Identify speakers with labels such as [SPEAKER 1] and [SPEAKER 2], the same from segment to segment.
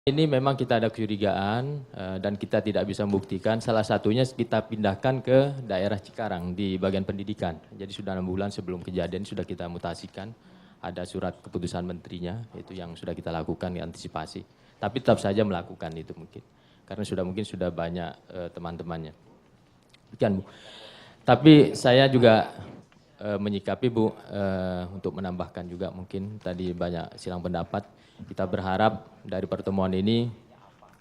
[SPEAKER 1] Ini memang kita ada kecurigaan dan kita tidak bisa membuktikan. Salah satunya kita pindahkan ke daerah Cikarang di bagian pendidikan. Jadi sudah 6 bulan sebelum kejadian sudah kita mutasikan. Ada surat keputusan menterinya, itu yang sudah kita lakukan antisipasi. Tapi tetap saja melakukan itu mungkin. Karena mungkin sudah banyak teman-temannya. Demikian Bu. Tapi saya juga menyikapi Bu, untuk menambahkan juga mungkin tadi banyak silang pendapat. Kita berharap dari pertemuan ini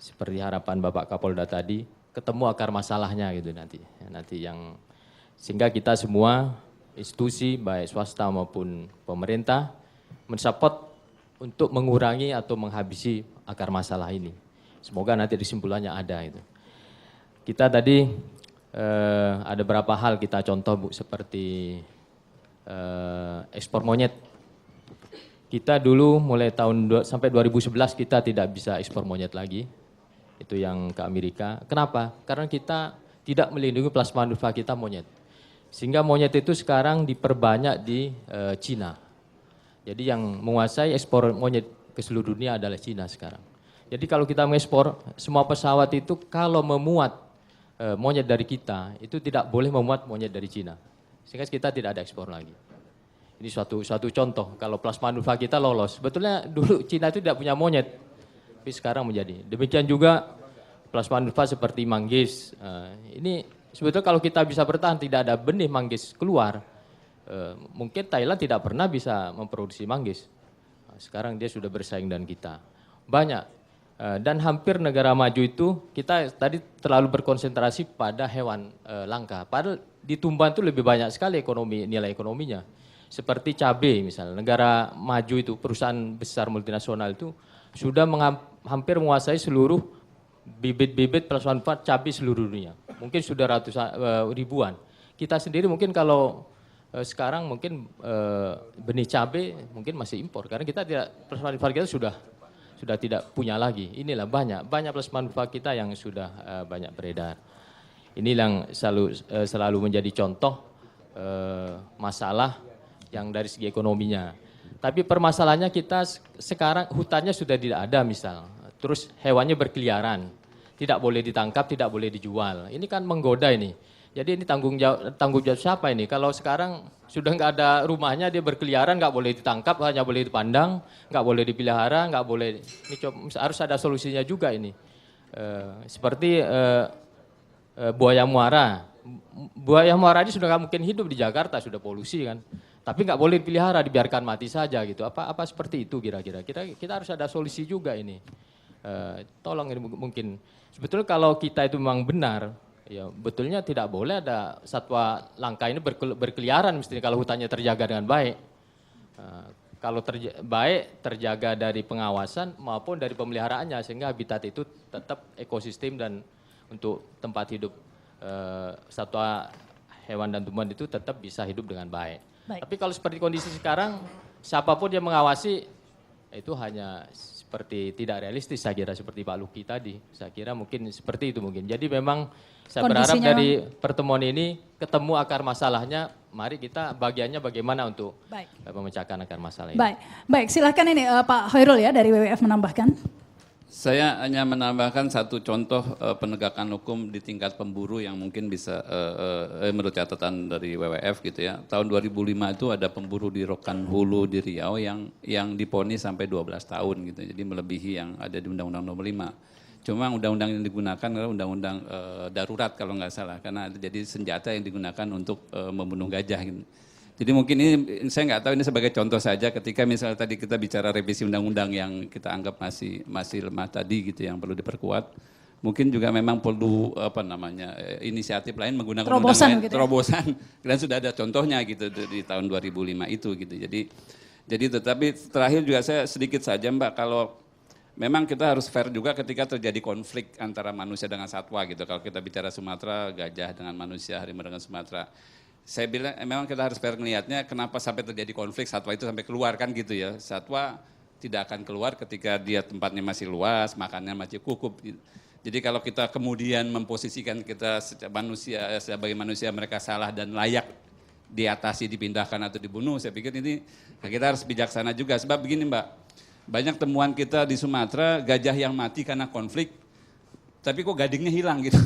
[SPEAKER 1] seperti harapan Bapak Kapolda tadi ketemu akar masalahnya gitu nanti yang sehingga kita semua institusi baik swasta maupun pemerintah mensupport untuk mengurangi atau menghabisi akar masalah ini. Semoga nanti kesimpulannya ada itu. Kita tadi ada beberapa hal kita contoh Bu seperti ekspor monyet. Kita dulu mulai sampai 2011 kita tidak bisa ekspor monyet lagi, itu yang ke Amerika. Kenapa? Karena kita tidak melindungi plasmanufa kita monyet. Sehingga monyet itu sekarang diperbanyak di Cina. Jadi yang menguasai ekspor monyet ke seluruh dunia adalah Cina sekarang. Jadi kalau kita mengekspor, semua pesawat itu kalau memuat monyet dari kita, itu tidak boleh memuat monyet dari Cina. Sehingga kita tidak ada ekspor lagi. Ini suatu contoh, kalau plasmanufa kita lolos. Sebetulnya dulu Cina itu tidak punya monyet, tapi sekarang menjadi. Demikian juga plasmanufa seperti manggis. Ini sebetulnya kalau kita bisa bertahan tidak ada benih manggis keluar, mungkin Thailand tidak pernah bisa memproduksi manggis. Sekarang dia sudah bersaing dengan kita. Banyak. Dan hampir negara maju itu kita tadi terlalu berkonsentrasi pada hewan langka. Padahal di tumbuhan itu lebih banyak sekali nilai ekonominya. Seperti cabai misalnya, negara maju itu, perusahaan besar multinasional itu sudah hampir menguasai seluruh bibit-bibit plasmanufa cabai seluruh dunia. Mungkin sudah ribuan. Kita sendiri mungkin kalau sekarang mungkin benih cabai mungkin masih impor. Karena kita tidak, plasmanufa kita sudah tidak punya lagi. Inilah banyak plasmanufa kita yang sudah banyak beredar. Ini yang selalu menjadi contoh masalah yang dari segi ekonominya. Tapi permasalahannya kita sekarang hutannya sudah tidak ada misal. Terus hewannya berkeliaran. Tidak boleh ditangkap, tidak boleh dijual. Ini kan menggoda ini. Jadi ini tanggung jawab siapa ini? Kalau sekarang sudah nggak ada rumahnya, dia berkeliaran, nggak boleh ditangkap, hanya boleh dipandang, nggak boleh dipelihara, nggak boleh. Ini harus ada solusinya juga ini. Seperti buaya muara. Buaya muara ini sudah nggak mungkin hidup di Jakarta, sudah polusi kan. Tapi nggak boleh dipelihara, dibiarkan mati saja gitu. Apa seperti itu kira-kira? Kita harus ada solusi juga ini. Tolong ini mungkin. Sebetulnya kalau kita itu memang benar, ya betulnya tidak boleh ada satwa langka ini berkeliaran mestinya kalau hutannya terjaga dengan baik. Kalau baik terjaga dari pengawasan maupun dari pemeliharaannya sehingga habitat itu tetap ekosistem dan untuk tempat hidup satwa hewan dan tumbuhan itu tetap bisa hidup dengan baik. Tapi kalau seperti kondisi sekarang, siapapun yang mengawasi itu hanya seperti tidak realistis saya kira seperti Pak Luki tadi. Saya kira mungkin seperti itu mungkin. Jadi memang saya berharap dari pertemuan ini ketemu akar masalahnya. Mari kita bagiannya bagaimana untuk memecahkan akar masalah ini.
[SPEAKER 2] Baik, silahkan ini Pak Hoirul ya dari WWF menambahkan.
[SPEAKER 3] Saya hanya menambahkan satu contoh penegakan hukum di tingkat pemburu yang mungkin bisa menurut catatan dari WWF gitu ya. Tahun 2005 itu ada pemburu di Rokan Hulu di Riau yang diponis sampai 12 tahun gitu. Jadi melebihi yang ada di Undang-Undang Nomor 5. Cuma undang-undang yang digunakan adalah undang-undang darurat kalau nggak salah karena jadi senjata yang digunakan untuk membunuh gajah gitu. Jadi mungkin ini saya nggak tahu ini sebagai contoh saja ketika misalnya tadi kita bicara revisi undang-undang yang kita anggap masih lemah tadi gitu yang perlu diperkuat. Mungkin juga memang perlu inisiatif lain menggunakan undang-undang lain, terobosan dan sudah ada contohnya gitu di tahun 2005 itu gitu. Jadi tetapi terakhir juga saya sedikit saja Mbak kalau memang kita harus fair juga ketika terjadi konflik antara manusia dengan satwa gitu. Kalau kita bicara Sumatera, gajah dengan manusia, harimau dengan Sumatera. Saya bilang memang kita harus fair melihatnya kenapa sampai terjadi konflik satwa itu sampai keluar kan gitu ya. Satwa tidak akan keluar ketika dia tempatnya masih luas, makannya masih cukup. Jadi kalau kita kemudian memposisikan kita sebagai manusia mereka salah dan layak diatasi, dipindahkan atau dibunuh, saya pikir ini kita harus bijaksana juga. Sebab begini Mbak, Banyak temuan kita di Sumatera gajah yang mati karena konflik, tapi kok gadingnya hilang gitu.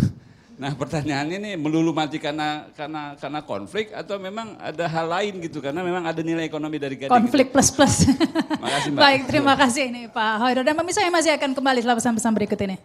[SPEAKER 3] Nah pertanyaannya nih melulu mati karena konflik atau memang ada hal lain gitu karena memang ada nilai ekonomi dari gading.
[SPEAKER 2] Konflik
[SPEAKER 3] gitu.
[SPEAKER 2] plus.
[SPEAKER 3] Makasih Mbak.
[SPEAKER 2] Baik, terima kasih ini Pak Hoirul. Dan pemirsa yang masih akan kembali setelah pesan-pesan berikut ini.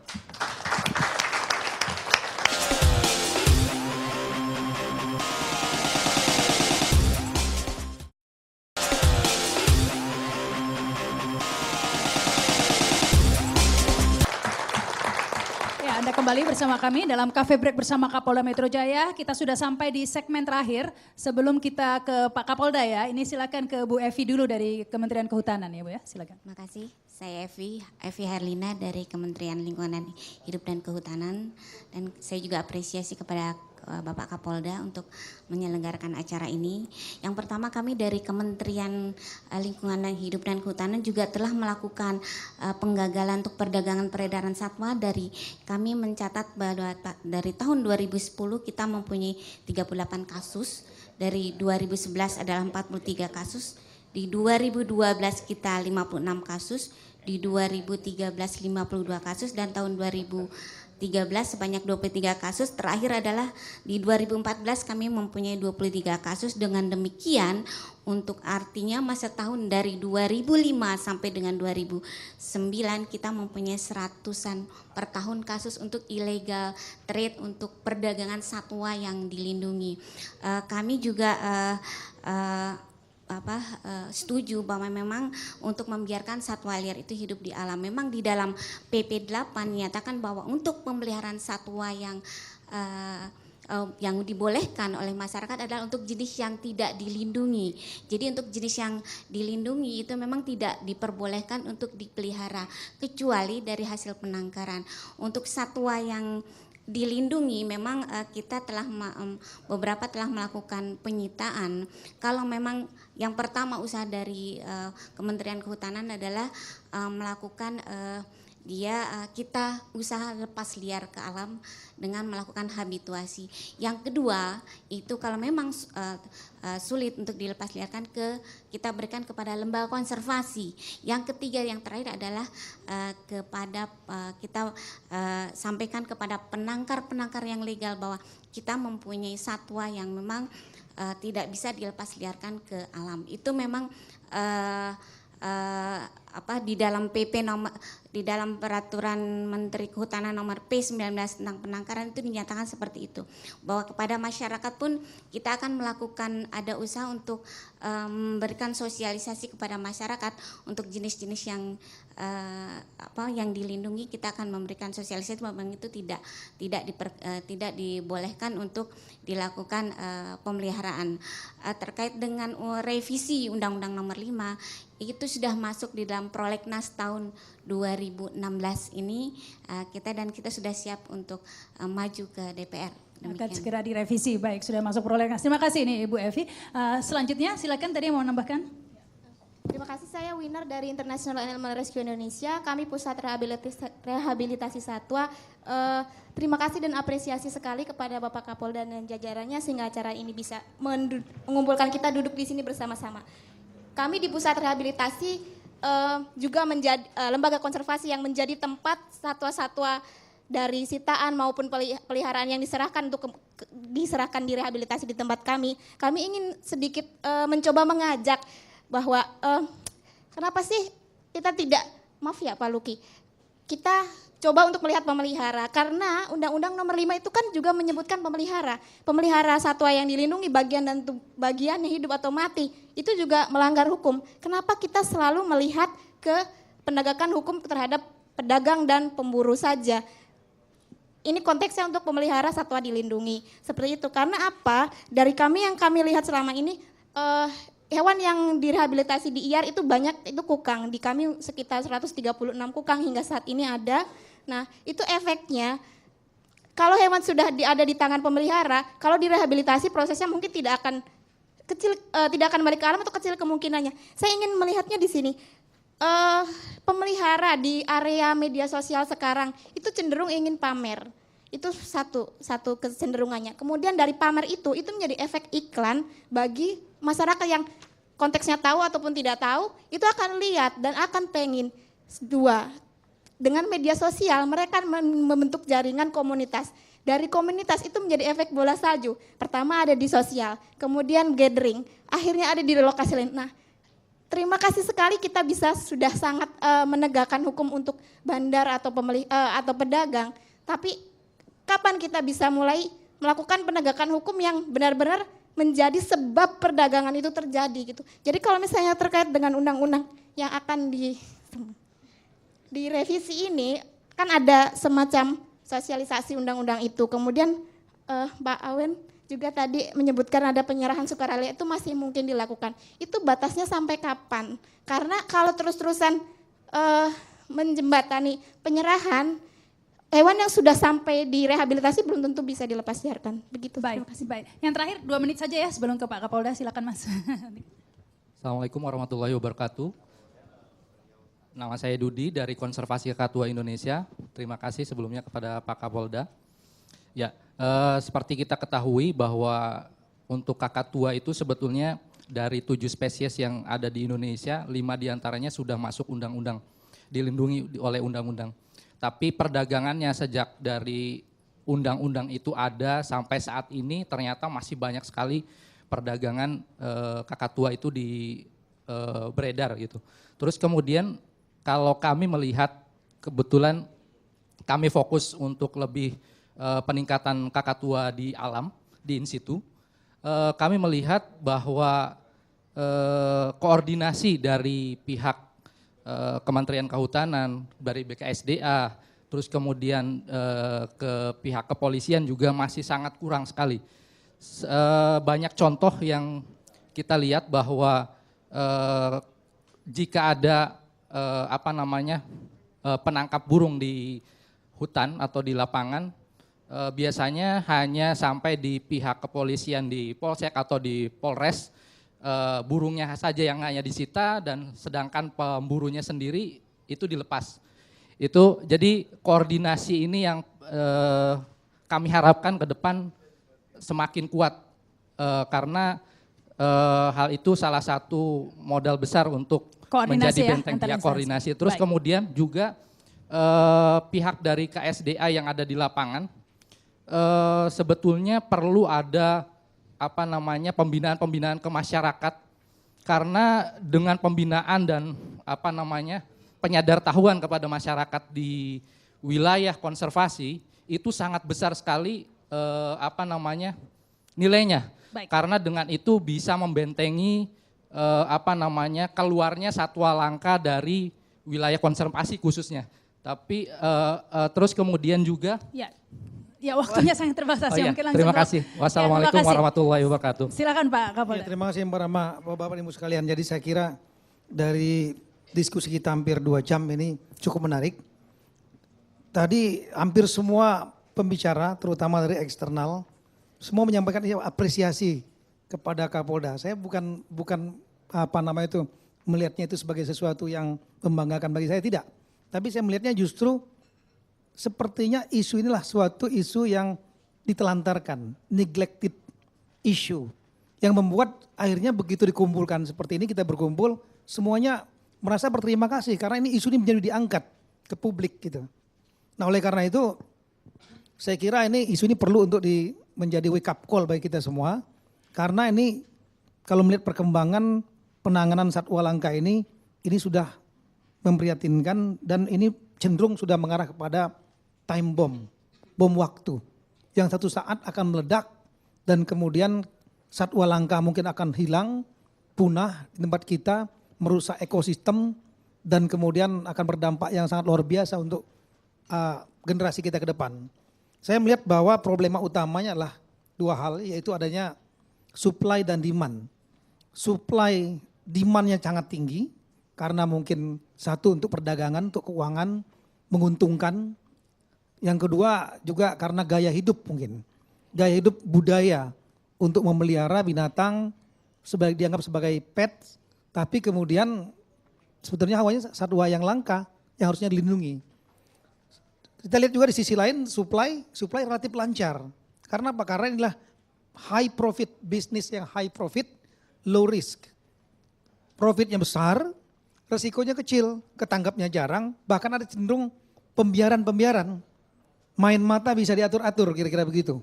[SPEAKER 2] Anda kembali bersama kami dalam Cafe Break bersama Kapolda Metro Jaya. Kita sudah sampai di segmen terakhir. Sebelum kita ke Pak Kapolda ya, ini silakan ke Bu Evi dulu dari Kementerian Kehutanan ya Bu ya, silakan.
[SPEAKER 4] Terima kasih. Saya Evi Herlina dari Kementerian Lingkungan Hidup dan Kehutanan. Dan saya juga apresiasi kepada Bapak Kapolda untuk menyelenggarakan acara ini. Yang pertama kami dari Kementerian Lingkungan Hidup dan Kehutanan juga telah melakukan penggagalan untuk perdagangan peredaran satwa. Dari kami mencatat bahwa dari tahun 2010 kita mempunyai 38 kasus, dari 2011 adalah 43 kasus, di 2012 kita 56 kasus, di 2013 52 kasus, dan tahun 2013 sebanyak 23 kasus. Terakhir adalah di 2014 kami mempunyai 23 kasus. Dengan demikian untuk artinya masa tahun dari 2005 sampai dengan 2009 kita mempunyai 100-an per tahun kasus untuk illegal trade, untuk perdagangan satwa yang dilindungi. Kami juga setuju bahwa memang untuk membiarkan satwa liar itu hidup di alam. Memang di dalam PP 8 menyatakan bahwa untuk pemeliharaan satwa yang dibolehkan oleh masyarakat adalah untuk jenis yang tidak dilindungi. Jadi untuk jenis yang dilindungi itu memang tidak diperbolehkan untuk dipelihara kecuali dari hasil penangkaran. Untuk satwa yang dilindungi memang kita telah beberapa telah melakukan penyitaan. Kalau memang yang pertama usaha dari Kementerian Kehutanan adalah melakukan kita usaha lepas liar ke alam dengan melakukan habituasi. Yang kedua itu kalau memang sulit untuk dilepas liarkan kita berikan kepada lembaga konservasi. Yang ketiga yang terakhir adalah kita sampaikan kepada penangkar yang legal bahwa kita mempunyai satwa yang memang tidak bisa dilepas liarkan ke alam. Itu memang di dalam PP di dalam peraturan Menteri Kehutanan nomor P19 tentang penangkaran itu dinyatakan seperti itu, bahwa kepada masyarakat pun kita akan melakukan ada usaha untuk memberikan sosialisasi kepada masyarakat untuk jenis-jenis yang dilindungi. Kita akan memberikan sosialisasi bahwa itu tidak dibolehkan untuk dilakukan pemeliharaan. Terkait dengan revisi Undang-Undang Nomor 5 itu sudah masuk di dalam Prolegnas tahun 2016 ini, kita sudah siap untuk maju ke DPR.
[SPEAKER 2] Akan segera direvisi. Baik, sudah masuk prolegnas. Terima kasih ini Ibu Evi. Selanjutnya silakan, tadi mau menambahkan.
[SPEAKER 5] Terima kasih, saya Winner dari International Animal Rescue Indonesia. Kami Pusat Rehabilitasi Satwa. Terima kasih dan apresiasi sekali kepada Bapak Kapolda dan jajarannya sehingga acara ini bisa mengumpulkan kita duduk di sini bersama-sama. Kami di Pusat Rehabilitasi juga menjadi lembaga konservasi yang menjadi tempat satwa-satwa dari sitaan maupun peliharaan yang diserahkan diserahkan di rehabilitasi di tempat kami. Kami ingin sedikit mencoba mengajak bahwa kenapa sih kita tidak, maaf ya Pak Luki, kita coba untuk melihat pemelihara, karena Undang-Undang Nomor 5 itu kan juga menyebutkan pemelihara satwa yang dilindungi bagiannya hidup atau mati, itu juga melanggar hukum. Kenapa kita selalu melihat ke penegakan hukum terhadap pedagang dan pemburu saja? Ini konteksnya untuk pemelihara satwa dilindungi, seperti itu. Karena apa? Dari kami yang kami lihat selama ini, hewan yang direhabilitasi di IAR itu banyak, itu kukang. Di kami sekitar 136 kukang hingga saat ini ada. Nah, itu efeknya kalau hewan sudah ada di tangan pemelihara, kalau direhabilitasi prosesnya mungkin tidak akan balik ke alam atau kecil kemungkinannya. Saya ingin melihatnya di sini. Pemelihara di area media sosial sekarang itu cenderung ingin pamer. Itu satu kecenderungannya. Kemudian dari pamer itu menjadi efek iklan bagi masyarakat yang konteksnya tahu ataupun tidak tahu, itu akan lihat dan akan pengen. Dua, dengan media sosial mereka membentuk jaringan komunitas. Dari komunitas itu menjadi efek bola salju. Pertama ada di sosial, kemudian gathering, akhirnya ada di lokasi lain. Nah, terima kasih sekali kita bisa sudah sangat menegakkan hukum untuk bandar atau atau pedagang. Tapi kapan kita bisa mulai melakukan penegakan hukum yang benar-benar menjadi sebab perdagangan itu terjadi gitu. Jadi kalau misalnya terkait dengan undang-undang yang akan direvisi ini, kan ada semacam sosialisasi undang-undang itu. Kemudian Mbak Awen juga tadi menyebutkan ada penyerahan sukarela, itu masih mungkin dilakukan. Itu batasnya sampai kapan? Karena kalau terus-terusan menjembatani penyerahan, hewan yang sudah sampai direhabilitasi belum tentu bisa dilepas liarkan. Begitu.
[SPEAKER 2] Baik,
[SPEAKER 5] Terima kasih.
[SPEAKER 2] baik. Yang terakhir 2 menit saja ya sebelum ke Pak Kapolda, silakan Mas.
[SPEAKER 6] Assalamualaikum warahmatullahi wabarakatuh. Nama saya Dudi dari Konservasi Kakatua Indonesia. Terima kasih sebelumnya kepada Pak Kapolda. Ya, seperti kita ketahui bahwa untuk kakatua itu sebetulnya dari 7 spesies yang ada di Indonesia, 5 diantaranya sudah masuk undang-undang, dilindungi oleh undang-undang. Tapi perdagangannya sejak dari undang-undang itu ada sampai saat ini ternyata masih banyak sekali perdagangan kakatua itu beredar gitu. Terus kemudian kalau kami melihat, kebetulan kami fokus untuk lebih peningkatan kakatua di alam, di in situ, kami melihat bahwa koordinasi dari pihak Kementerian Kehutanan, dari BKSDA, terus kemudian ke pihak kepolisian juga masih sangat kurang sekali. Banyak contoh yang kita lihat bahwa jika ada penangkap burung di hutan atau di lapangan, biasanya hanya sampai di pihak kepolisian di Polsek atau di Polres, burungnya saja yang hanya disita dan sedangkan pemburunya sendiri itu dilepas. Itu jadi koordinasi ini yang kami harapkan ke depan semakin kuat karena hal itu salah satu modal besar untuk menjadi benteng ya, koordinasi. Terus baik. Kemudian juga pihak dari KSDA yang ada di lapangan sebetulnya perlu ada pembinaan ke masyarakat, karena dengan pembinaan dan penyadartahuan kepada masyarakat di wilayah konservasi itu sangat besar sekali nilainya. Baik. Karena dengan itu bisa membentengi keluarnya satwa langka dari wilayah konservasi khususnya. Tapi terus kemudian juga
[SPEAKER 2] ya waktunya sangat terbatas ya, mungkin langsung.
[SPEAKER 6] Terima kasih. Wassalamualaikum warahmatullahi wabarakatuh.
[SPEAKER 2] Silakan Pak Kapolda.
[SPEAKER 7] Ya, terima kasih Mbak Rama, Bapak Ibu sekalian. Jadi saya kira dari diskusi kita hampir 2 jam ini cukup menarik. Tadi hampir semua pembicara, terutama dari eksternal, semua menyampaikan apresiasi kepada Kapolda. Saya bukan melihatnya itu sebagai sesuatu yang membanggakan bagi saya, tidak. Tapi saya melihatnya justru sepertinya isu inilah suatu isu yang ditelantarkan, neglected issue, yang membuat akhirnya begitu dikumpulkan seperti ini, kita berkumpul, semuanya merasa berterima kasih karena ini isu ini menjadi diangkat ke publik gitu. Nah oleh karena itu saya kira ini isu ini perlu untuk menjadi wake up call bagi kita semua, karena ini kalau melihat perkembangan penanganan satwa langka ini sudah memprihatinkan dan ini cenderung sudah mengarah kepada time bomb, bom waktu yang satu saat akan meledak dan kemudian satwa langka mungkin akan hilang, punah di tempat kita, merusak ekosistem dan kemudian akan berdampak yang sangat luar biasa untuk generasi kita ke depan. Saya melihat bahwa problema utamanya adalah 2 hal, yaitu adanya supply dan demand. Supply demandnya sangat tinggi karena mungkin satu untuk perdagangan, untuk keuangan, menguntungkan. Yang kedua juga karena gaya hidup mungkin. Gaya hidup budaya untuk memelihara binatang dianggap sebagai pet, tapi kemudian sebetulnya hawanya satwa yang langka yang harusnya dilindungi. Kita lihat juga di sisi lain supply relatif lancar. Karena apa? Karena inilah high profit, bisnis yang high profit, low risk. profitnya besar, resikonya kecil, ketangkapnya jarang, bahkan ada cenderung pembiaran. Main mata bisa diatur-atur kira-kira begitu.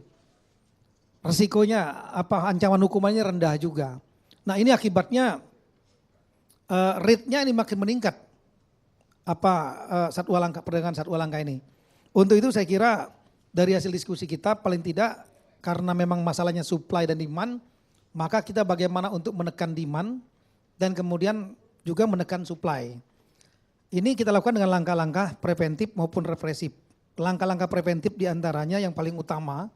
[SPEAKER 7] Resikonya ancaman hukumannya rendah juga. Nah ini akibatnya rate-nya ini makin meningkat. Satwa langka, perdagangan satwa langka ini. Untuk itu saya kira dari hasil diskusi kita paling tidak karena memang masalahnya supply dan demand, maka kita bagaimana untuk menekan demand dan kemudian juga menekan supply. Ini kita lakukan dengan langkah-langkah preventif maupun represif. Langkah-langkah preventif diantaranya yang paling utama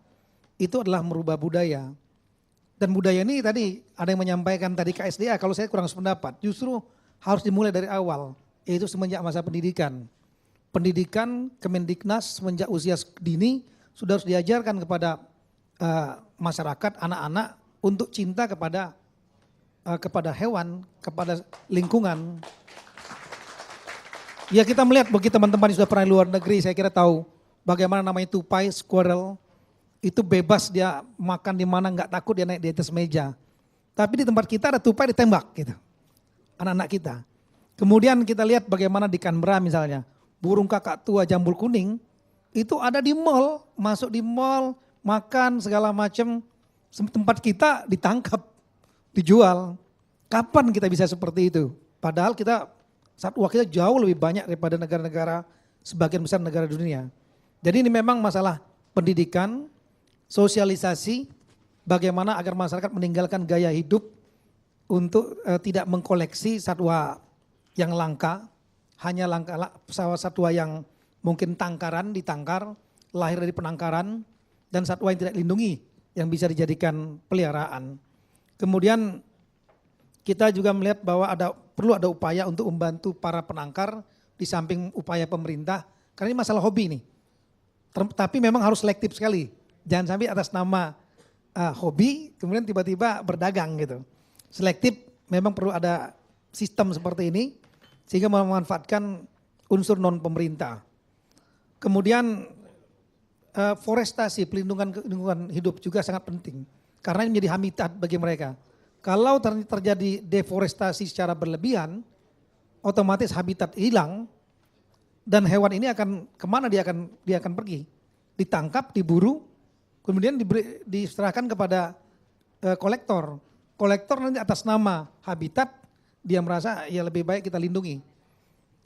[SPEAKER 7] itu adalah merubah budaya. Dan budaya ini tadi ada yang menyampaikan tadi KSDA, kalau saya kurang sependapat, justru harus dimulai dari awal, yaitu semenjak masa pendidikan. Pendidikan Kemendiknas semenjak usia dini sudah harus diajarkan kepada masyarakat, anak-anak untuk cinta kepada hewan, kepada lingkungan. Ya kita melihat bagi teman-teman yang sudah pernah di luar negeri, saya kira tahu bagaimana namanya tupai, squirrel, itu bebas dia makan di mana nggak takut dia naik di atas meja. Tapi di tempat kita ada tupai ditembak gitu, anak-anak kita. Kemudian kita lihat bagaimana di Canberra misalnya, burung kakak tua jambul kuning itu ada di mall, masuk di mall, makan segala macam, tempat kita ditangkap, dijual. Kapan kita bisa seperti itu? Padahal satwa kita jauh lebih banyak daripada negara-negara, sebagian besar negara dunia. Jadi ini memang masalah pendidikan, sosialisasi, bagaimana agar masyarakat meninggalkan gaya hidup untuk tidak mengkoleksi satwa yang langka, hanya satwa yang mungkin ditangkar, lahir dari penangkaran, dan satwa yang tidak dilindungi, yang bisa dijadikan peliharaan. Kemudian kita juga melihat bahwa perlu ada upaya untuk membantu para penangkar di samping upaya pemerintah, karena ini masalah hobi nih. Tapi memang harus selektif sekali, jangan sampai atas nama hobi kemudian tiba-tiba berdagang gitu. Selektif, memang perlu ada sistem seperti ini sehingga memanfaatkan unsur non pemerintah. Kemudian forestasi, pelindungan lingkungan hidup juga sangat penting karena ini menjadi habitat bagi mereka. Kalau terjadi deforestasi secara berlebihan, otomatis habitat hilang dan hewan ini akan kemana dia akan pergi? Ditangkap, diburu, kemudian diserahkan kepada kolektor. Kolektor nanti atas nama habitat dia merasa ya lebih baik kita lindungi.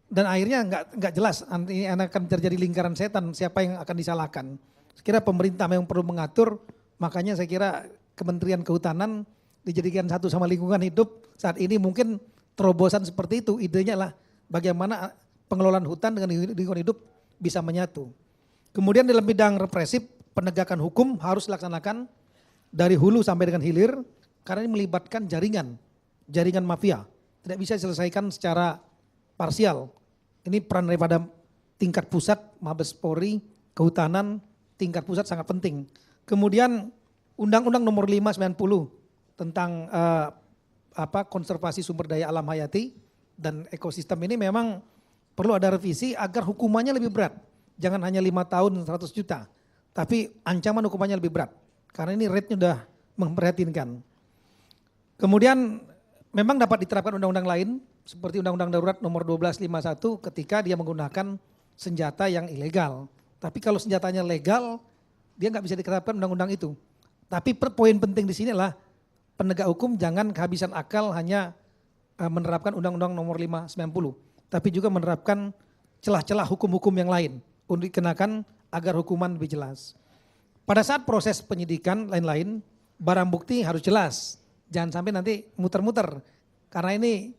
[SPEAKER 7] Dan akhirnya nggak jelas ini akan terjadi lingkaran setan, siapa yang akan disalahkan. Saya kira pemerintah memang perlu mengatur, makanya saya kira Kementerian Kehutanan dijadikan satu sama lingkungan hidup. Saat ini mungkin terobosan seperti itu, idenya lah bagaimana pengelolaan hutan dengan lingkungan hidup bisa menyatu. Kemudian dalam bidang represif, penegakan hukum harus dilaksanakan dari hulu sampai dengan hilir, karena ini melibatkan jaringan mafia. Tidak bisa diselesaikan secara parsial. Ini peran daripada tingkat pusat, Mabes Polri, Kehutanan, tingkat pusat sangat penting. Kemudian Undang-Undang nomor 5/90 tentang konservasi sumber daya alam hayati dan ekosistem ini memang perlu ada revisi agar hukumannya lebih berat. Jangan hanya 5 tahun 100 juta, tapi ancaman hukumannya lebih berat. Karena ini rate-nya sudah memprihatinkan. Kemudian memang dapat diterapkan undang-undang lain seperti Undang-Undang Darurat nomor 1251 ketika dia menggunakan senjata yang ilegal. Tapi kalau senjatanya legal, dia nggak bisa diterapkan undang-undang itu. Tapi poin penting di sini adalah penegak hukum jangan kehabisan akal hanya menerapkan Undang-Undang nomor 5/90, tapi juga menerapkan celah-celah hukum-hukum yang lain untuk dikenakan agar hukuman lebih jelas. Pada saat proses penyidikan lain-lain, barang bukti harus jelas. Jangan sampai nanti muter-muter, karena ini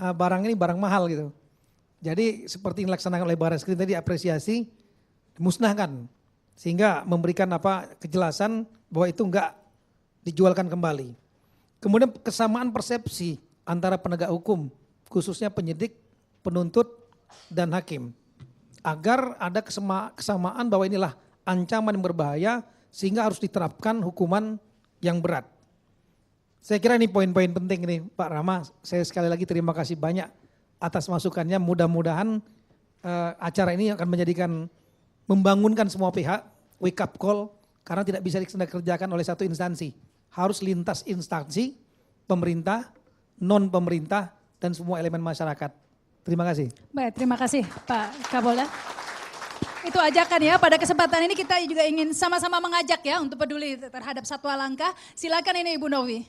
[SPEAKER 7] barang mahal gitu. Jadi seperti yang dilaksanakan oleh Barreskrim tadi apresiasi, dimusnahkan. Sehingga memberikan kejelasan bahwa itu enggak dijualkan kembali. Kemudian kesamaan persepsi antara penegak hukum, khususnya penyidik, penuntut, dan hakim. Agar ada kesamaan bahwa inilah ancaman yang berbahaya sehingga harus diterapkan hukuman yang berat. Saya kira ini poin-poin penting ini Pak Rama. Saya sekali lagi terima kasih banyak atas masukannya. Mudah-mudahan acara ini akan membangunkan semua pihak, wake up call, karena tidak bisa dikerjakan oleh satu instansi. Harus lintas instansi, pemerintah, non pemerintah, dan semua elemen masyarakat. Terima kasih.
[SPEAKER 2] Baik, terima kasih Pak Kapolda. Itu ajakan ya, pada kesempatan ini kita juga ingin sama-sama mengajak ya untuk peduli terhadap satwa langka. Silakan ini Ibu Novi.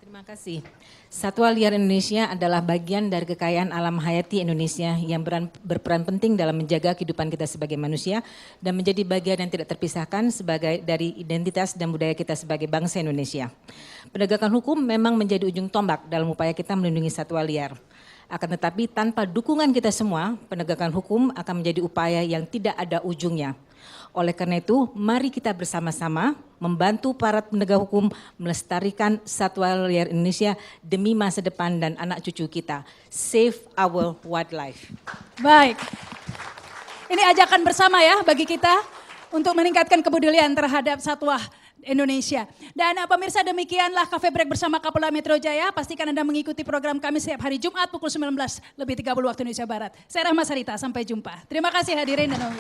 [SPEAKER 8] Terima kasih. Satwa liar Indonesia adalah bagian dari kekayaan alam hayati Indonesia yang berperan penting dalam menjaga kehidupan kita sebagai manusia dan menjadi bagian yang tidak terpisahkan sebagai dari identitas dan budaya kita sebagai bangsa Indonesia. Penegakan hukum memang menjadi ujung tombak dalam upaya kita melindungi satwa liar. Akan tetapi tanpa dukungan kita semua, penegakan hukum akan menjadi upaya yang tidak ada ujungnya. Oleh karena itu, mari kita bersama-sama membantu para penegak hukum melestarikan satwa liar Indonesia demi masa depan dan anak cucu kita. Save our wildlife.
[SPEAKER 2] Baik, ini ajakan bersama ya bagi kita untuk meningkatkan kepedulian terhadap satwa Indonesia. Dan pemirsa, demikianlah Cafe Break bersama Kapolda Metro Jaya. Pastikan Anda mengikuti program kami setiap hari Jumat pukul 19:30 waktu Indonesia Barat. Saya Rahma Sarita, sampai jumpa. Terima kasih hadirin dan